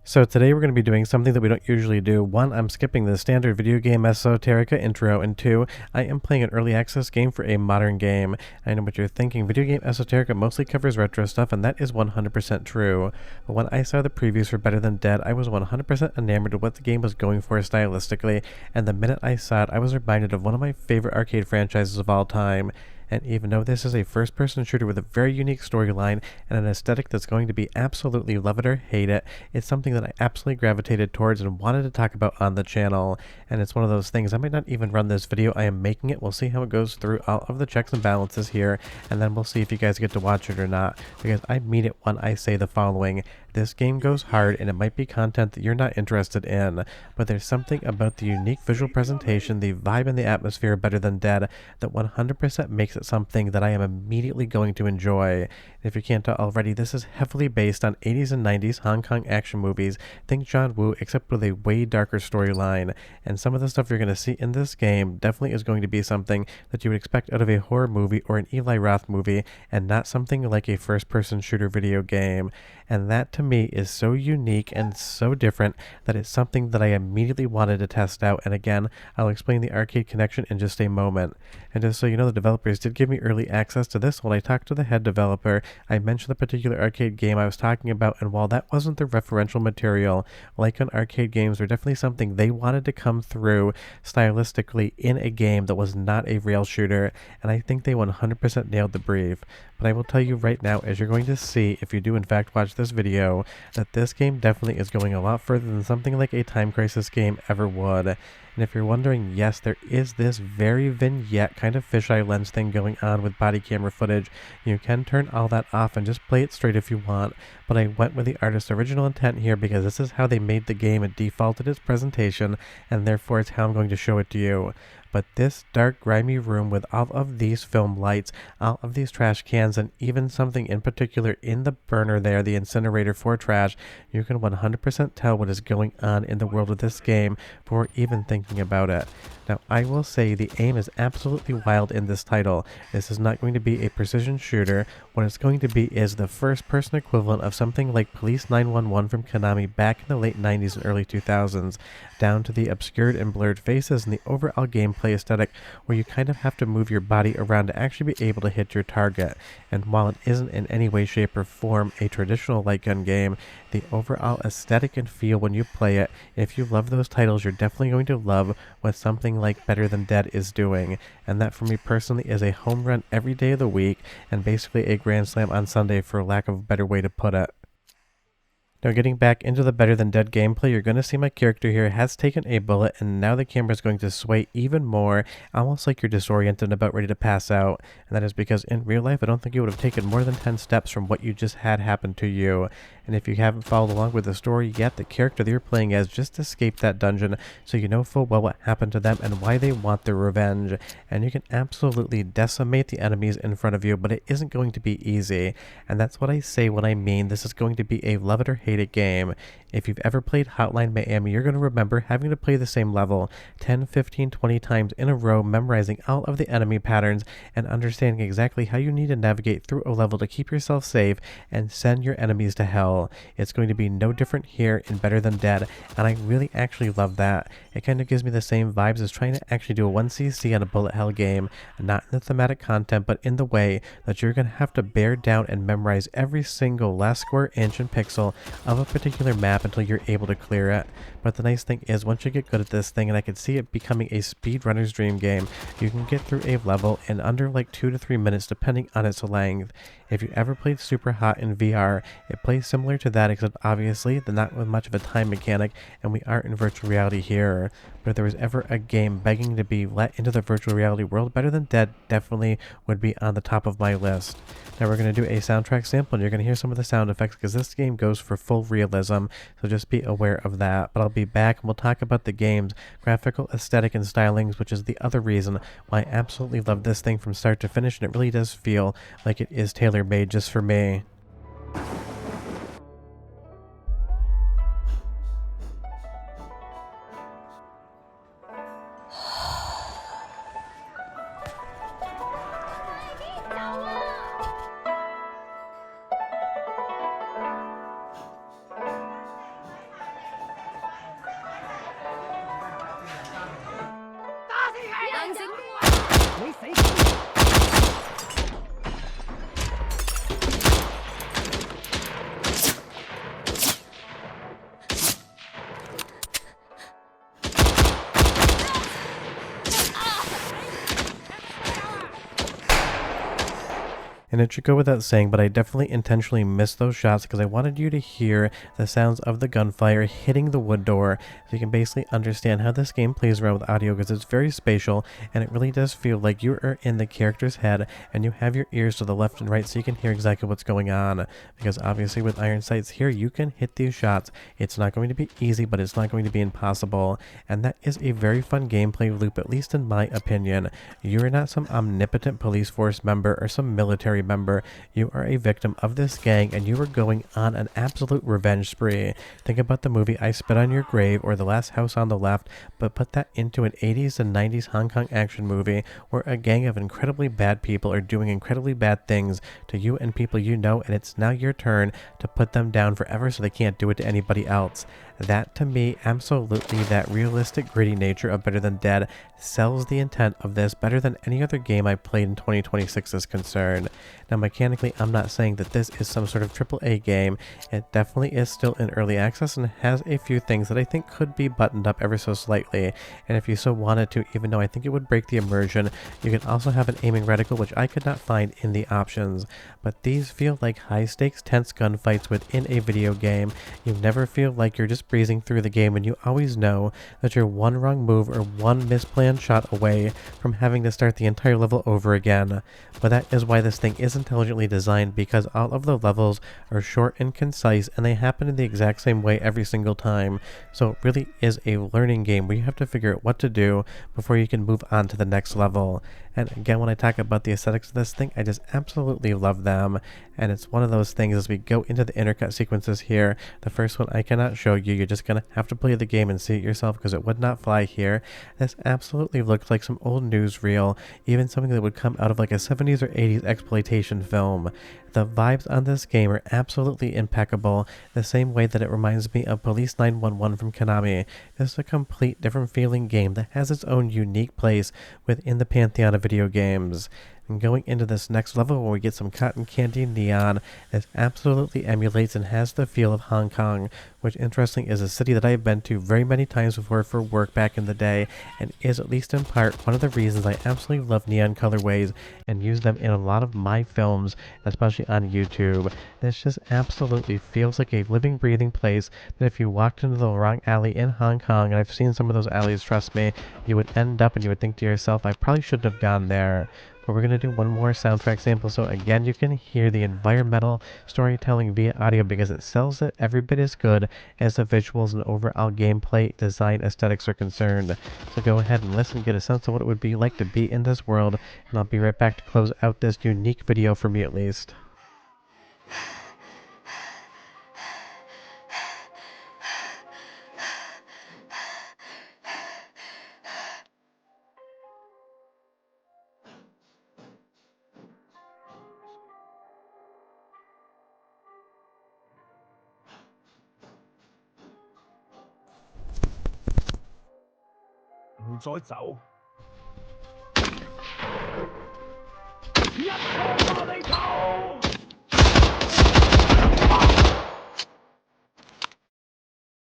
So today we're going to be doing something that we don't usually do. One, I'm skipping the standard video game Esoterica intro, and two, I am playing an early access game for a modern game. I know what you're thinking, video game Esoterica mostly covers retro stuff, and that is 100% true. But when I saw the previews for Better Than Dead, I was 100% enamored of what the game was going for stylistically, and the minute I saw it, I was reminded of one of my favorite arcade franchises of all time. And even though this is a first-person shooter with a very unique storyline and an aesthetic that's going to be absolutely love it or hate it, it's something that I absolutely gravitated towards and wanted to talk about on the channel. And it's one of those things, I might not even run this video, I am making it. We'll see how it goes through all of the checks and balances here, and then we'll see if you guys get to watch it or not, because I mean it when I say the following. This game goes hard, and it might be content that you're not interested in, but there's something about the unique visual presentation, the vibe and the atmosphere of Better Than Dead that 100% makes it something that I am immediately going to enjoy. If you can't tell already, this is heavily based on 80s and 90s Hong Kong action movies. Think John Woo, except with a way darker storyline. And some of the stuff you're going to see in this game definitely is going to be something that you would expect out of a horror movie or an Eli Roth movie, and not something like a first-person shooter video game. And that to me is so unique and so different that it's something that I immediately wanted to test out. And again, I'll explain the arcade connection in just a moment. And just so you know, the developers did give me early access to this. When I talked to the head developer, I mentioned the particular arcade game I was talking about, and while that wasn't the referential material, like on arcade games, were definitely something they wanted to come through stylistically in a game that was not a rail shooter, and I think they 100% nailed the brief. But I will tell you right now, as you're going to see if you do in fact watch this video, that this game definitely is going a lot further than something like a Time Crisis game ever would. And if you're wondering, yes, there is this very vignette kind of fisheye lens thing going on with body camera footage. You can turn all that off and just play it straight if you want, but I went with the artist's original intent here because this is how they made the game. It defaulted its presentation, and therefore it's how I'm going to show it to you. But this dark, grimy room with all of these film lights, all of these trash cans, and even something in particular in the burner there, the incinerator for trash, you can 100% tell what is going on in the world of this game before even thinking about it. Now, I will say the aim is absolutely wild in this title. This is not going to be a precision shooter. What it's going to be is the first-person equivalent of something like Police 911 from Konami back in the late 90s and early 2000s, down to the obscured and blurred faces and the overall gameplay aesthetic where you kind of have to move your body around to actually be able to hit your target. And while it isn't in any way, shape, or form a traditional light gun game, the overall aesthetic and feel when you play it, if you love those titles, you're definitely going to love what something like Better Than Dead is doing. And that for me personally is a home run every day of the week, and basically a grand slam on Sunday for lack of a better way to put it. Now getting back into the Better Than Dead gameplay, you're going to see my character here has taken a bullet, and now the camera is going to sway even more, almost like you're disoriented and about ready to pass out. And that is because in real life, I don't think you would have taken more than 10 steps from what you just had happen to you. And if you haven't followed along with the story yet, the character that you're playing as just escaped that dungeon, so you know full well what happened to them and why they want their revenge. And you can absolutely decimate the enemies in front of you, but it isn't going to be easy. And that's what I say when I mean this is going to be a love it or hate it game. If you've ever played Hotline Miami, you're going to remember having to play the same level 10, 15, 20 times in a row, memorizing all of the enemy patterns and understanding exactly how you need to navigate through a level to keep yourself safe and send your enemies to hell. It's going to be no different here in Better Than Dead, and I really actually love that. It kind of gives me the same vibes as trying to actually do a 1cc on a bullet hell game, not in the thematic content, but in the way that you're going to have to bear down and memorize every single last square inch and pixel of a particular map until you're able to clear it. But the nice thing is, once you get good at this thing, and I could see it becoming a speedrunner's dream game, you can get through a level in under like 2 to 3 minutes depending on its length. If you ever played Super Hot in VR, it plays similar to that, except obviously they're not with much of a time mechanic, and we aren't in virtual reality here. But if there was ever a game begging to be let into the virtual reality world, Better Than Dead definitely would be on the top of my list. Now we're going to do a soundtrack sample, and you're going to hear some of the sound effects because this game goes for full realism, so just be aware of that. But I'll be back and we'll talk about the game's graphical aesthetic and stylings, which is the other reason why I absolutely love this thing from start to finish, and it really does feel like it is tailor-made just for me. And it should go without saying, but I definitely intentionally missed those shots because I wanted you to hear the sounds of the gunfire hitting the wood door, so you can basically understand how this game plays around with audio, because it's very spatial and it really does feel like you are in the character's head and you have your ears to the left and right so you can hear exactly what's going on. Because obviously with iron sights here, you can hit these shots. It's not going to be easy, but it's not going to be impossible. And that is a very fun gameplay loop, at least in my opinion. You're not some omnipotent police force member or some military member. You are a victim of this gang and you are going on an absolute revenge spree. Think about the movie I Spit on Your Grave or The Last House on the Left, but put that into an 80s and 90s Hong Kong action movie where a gang of incredibly bad people are doing incredibly bad things to you and people you know, and it's now your turn to put them down forever so they can't do it to anybody else. That, to me, absolutely, that realistic, gritty nature of Better Than Dead sells the intent of this better than any other game I played in 2026 is concerned. Now, mechanically, I'm not saying that this is some sort of AAA game. It definitely is still in early access and has a few things that I think could be buttoned up ever so slightly. And if you so wanted to, even though I think it would break the immersion, you can also have an aiming reticle, which I could not find in the options. But these feel like high-stakes, tense gunfights within a video game. You never feel like you're just breezing through the game, and you always know that you're one wrong move or one misplanned shot away from having to start the entire level over again. But that is why this thing is intelligently designed, because all of the levels are short and concise and they happen in the exact same way every single time. So it really is a learning game where you have to figure out what to do before you can move on to the next level. And again, when I talk about the aesthetics of this thing, I just absolutely love them. And it's one of those things as we go into the intercut sequences here. The first one I cannot show you. You're just going to have to play the game and see it yourself because it would not fly here. This absolutely looks like some old newsreel, even something that would come out of like a 70s or 80s exploitation film. The vibes on this game are absolutely impeccable, the same way that it reminds me of Police 911 from Konami. This is a complete different feeling game that has its own unique place within the pantheon of video games. And going into this next level where we get some cotton candy neon, it absolutely emulates and has the feel of Hong Kong, which interesting is a city that I've been to very many times before for work back in the day, and is at least in part one of the reasons I absolutely love neon colorways and use them in a lot of my films, especially on YouTube. This just absolutely feels like a living, breathing place that if you walked into the wrong alley in Hong Kong, and I've seen some of those alleys, trust me, you would end up and you would think to yourself, I probably shouldn't have gone there. But we're going to do one more soundtrack sample, so again you can hear the environmental storytelling via audio because it sells it every bit as good as the visuals and overall gameplay design aesthetics are concerned. So go ahead and listen, get a sense of what it would be like to be in this world, and I'll be right back to close out this unique video for me at least.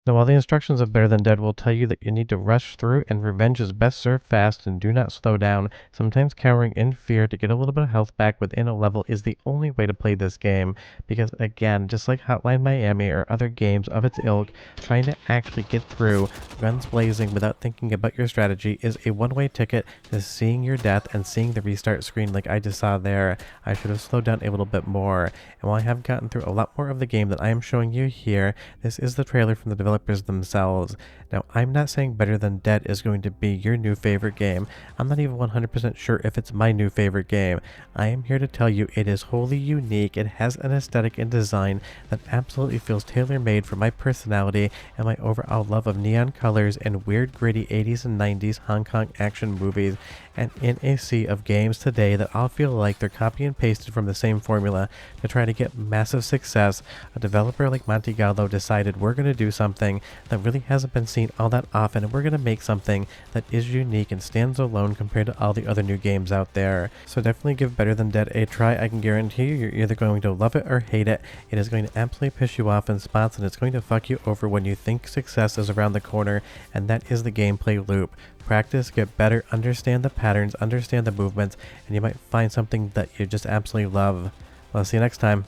Now, while the instructions of Better Than Dead will tell you that you need to rush through and revenge is best served fast and do not slow down, sometimes cowering in fear to get a little bit of health back within a level is the only way to play this game, because again, just like Hotline Miami or other games of its ilk, trying to actually get through guns blazing without thinking about your strategy is a one-way ticket to seeing your death and seeing the restart screen like I just saw there. I should have slowed down a little bit more. And while I have gotten through a lot more of the game that I am showing you here, this is the trailer from the developers themselves. Now, I'm not saying Better Than Dead is going to be your new favorite game. I'm not even 100% sure if it's my new favorite game. I am here to tell you it is wholly unique. It has an aesthetic and design that absolutely feels tailor-made for my personality and my overall love of neon colors and weird gritty 80s and 90s Hong Kong action movies. And in a sea of games today that all feel like they're copy and pasted from the same formula to try to get massive success, a developer like Monte Gallo decided we're going to do something something that really hasn't been seen all that often, and we're going to make something that is unique and stands alone compared to all the other new games out there. So definitely give Better Than Dead a try. I can guarantee you, you're either going to love it or hate it. It is going to absolutely piss you off in spots, and it's going to fuck you over when you think success is around the corner, and that is the gameplay loop. Practice, get better, understand the patterns, understand the movements, and you might find something that you just absolutely love. Well, I'll see you next time.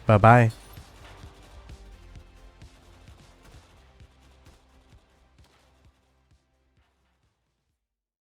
Bye-bye.